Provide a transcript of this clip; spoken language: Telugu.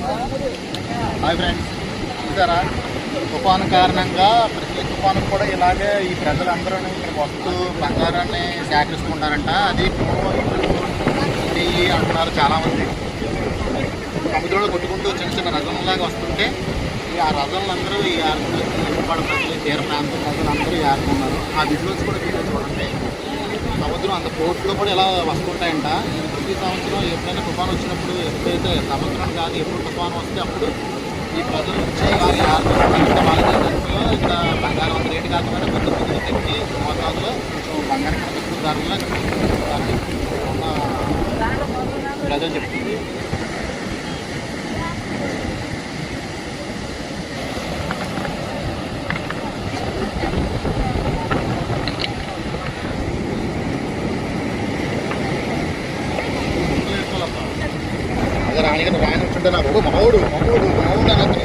హాయ్ ఫ్రెండ్స్, చూసారా తుఫాను కారణంగా ప్రతి తుఫాను కూడా ఇలాగే ఈ ప్రజలందరూ ఇక్కడికి వస్తూ బంగారాన్ని సేకరిస్తుంటారంట. అది అంటున్నారు చాలామంది. సముద్రంలో కొట్టుకుంటూ చిన్న చిన్న రజంలాగా వస్తుంటే ఆ రజంలందరూ ఈ ఏర్పాటు ప్రజలు తీర ప్రాంతం ప్రజలందరూ ఏర్పడున్నారు. ఆ విజువల్స్ కూడా మీరు చూడండి. సముద్రం అంత పోర్ట్లో కూడా ఇలా వస్తుంటాయంట. ప్రతి సంవత్సరం ఎప్పుడైనా తుఫాను వచ్చినప్పుడు, ఎప్పుడైతే సంవత్సరం కాదు ఎప్పుడు తుఫాను వస్తే అప్పుడు ఈ ప్రజలు వచ్చి వాళ్ళ వాళ్ళ ఇంకా బంగారం అంత రేటు కాకుండా కొద్ది కొద్దిగా తెచ్చి మోతాదులో కొంచెం బంగారం తక్కువ ధరలో ప్రజలు చెప్తుంది. అదే రాణి వచ్చుంటే నా బాబు మావుడు మావుడు మావుడు అని